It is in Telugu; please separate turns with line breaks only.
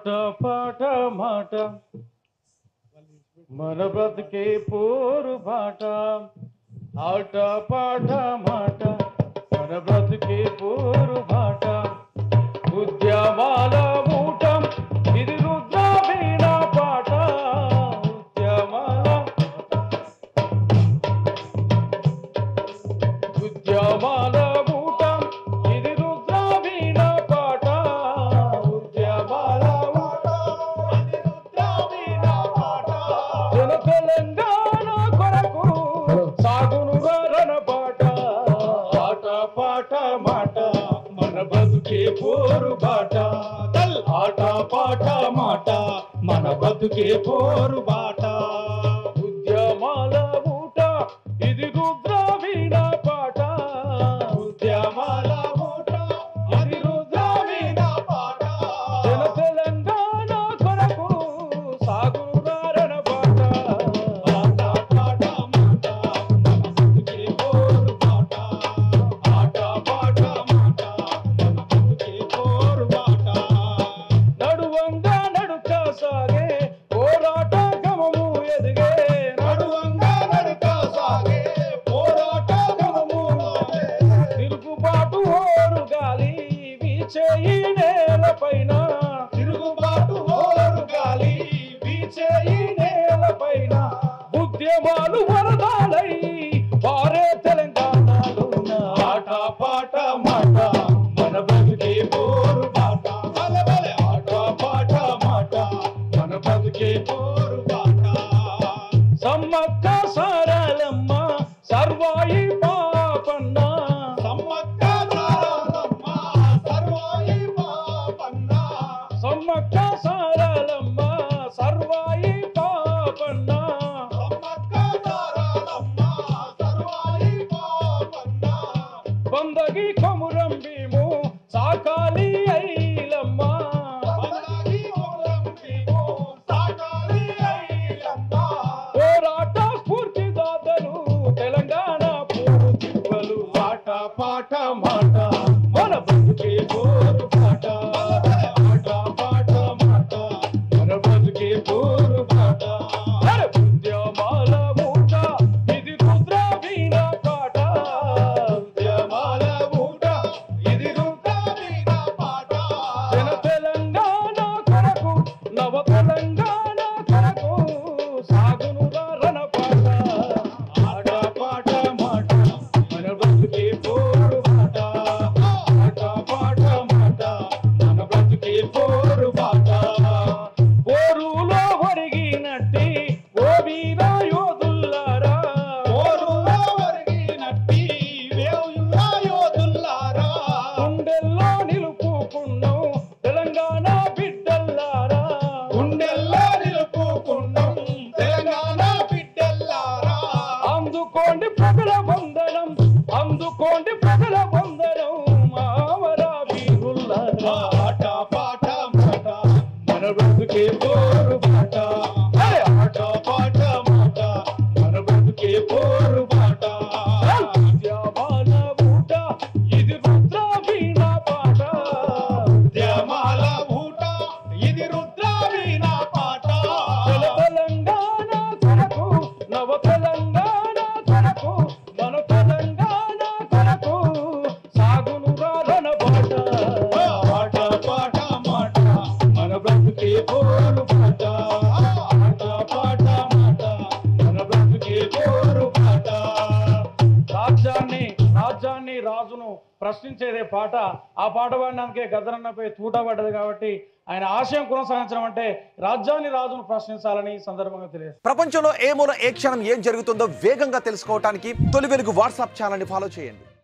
ఆట పాట మాట మన బ్రతుకే పోరు బాట ఆట పాట మాట మన బ్రతుకే పోరు బాట ఉద్యమాల మూటం ఇది రుద్ర వీణ పాట ఉద్యమాల మూటం ఇది రుద్ర వీణ పాట ఉద్యమాల జన తెలంగాణ కొరకు సాగును రణ పాట ఆట పాట మాట మన బతుకే పోరు బాట ఆట పాట మాట మన బతుకే పోరు బాట ఉద్యమాల ఊట ఇది రుద్ర వీణ పాట ఉద్యమాల ఊట ఇది రుద్ర వీణ పాట జన తెలంగాణ కొరకు సాగును రణ పాట ఆట పాట మాట మన బతుకే పోరు బాట ఆట పాట మాట మన బతుకే పోరు బాట నడువంగా నడుక సాగే పోరాట గమము ఎదిగే నడువంగా నడుక సాగే పోరాట గమము తిరుగుబాటు ఓరు గాలి వీచే ఈ నేలపైన తిరుగుబాటు ఓరు గాలి వీచే ఈ నేలపైన ఉద్యమాలు వరదాలై వారే తెలంగాణలోన ఆట పాట మాట మన బతుకే పోరు బాట ఆట పాట మాట మన బతుకే పోరు బాట సమ్మక్క సారలమ్మ సర్వాయి పాపన్న సమ్మక్క సారలమ్మ సర్వాయి పాపన్న సమ్మక్క సారలమ్మ సర్వాయి పాపన్న సమ్మక్క సారలమ్మ సర్వాయి పాపన్న బందగి కొమురం భీము సాకాలి ఐలమ్మ బందగి కొమురం భీము సాకాలి ఐలమ్మ పోరాట స్ఫూర్తి దాతలు తెలంగాణ పోరు తిరువలు ఆట పాట మాట మన బతుకే పోరు బాట ఆట పాట మాట మన బతుకే పోరు బాట ఉద్యమాల మూట ఇది రుద్ర వీణ పాట ఉద్యమాల మూట ఇది రుద్ర వీణ పాట జన తెలంగాణ కొరకు నవ తెలంగాణ కొరకు సాగును రణ పాట ఆట పాట మాట మన బతుకే పోరు బాట ఆట పాట మాట మన బతుకే పోరు బాట పోరులో ఒరిగినట్టి ఓ వీర యోధుల్లారా పోరులో ఒరిగినట్టి వీర యోధుల్లారా గుండెల్లో నిలుపుకున్నాం తెలంగాణ బిడ్డల్లారా గుండెల్లో నిలుపుకున్నాం తెలంగాణ బిడ్డల్లారా అందుకోండి ప్రజల వందనం అందుకోండి ప్రజల వందనం మావర వీరుల్లారా ఆట పాట మాట మన బ్రతుకే పోరు బాట ఆట పాట మాట మన బ్రతుకే పోరు బాట ఉద్యమాల ఊట ఇది రుద్ర వీణ పాట ఉద్యమాల ఊట ఇది రుద్ర వీణ పాట జన తెలంగాణ కొరకు నవ తెలంగాణ కొరకు మన తెలంగాణ కొరకు సాగును రణ పాట ఆట పాట మాట మన బ్రతుకే పోరు బాట ఆట పాట మాట మన బ్రతుకే పోరు బాట రాజ్యాన్ని రాజును ప్రశ్నించేదే పాట ఆ పాట పాడడానికే గద్దరన్నపై తూట పడ్డది కాబట్టి ఆయన ఆశయం కొనసాగించడం అంటే రాజ్యాన్ని రాజును ప్రశ్నించాలని ఈ సందర్భంగా తెలియదు.
ప్రపంచంలో ఏ మూల ఏ క్షణం ఏం జరుగుతుందో వేగంగా తెలుసుకోవడానికి తొలి వెలుగు వాట్సాప్ ఛానల్ని ఫాలో చేయండి.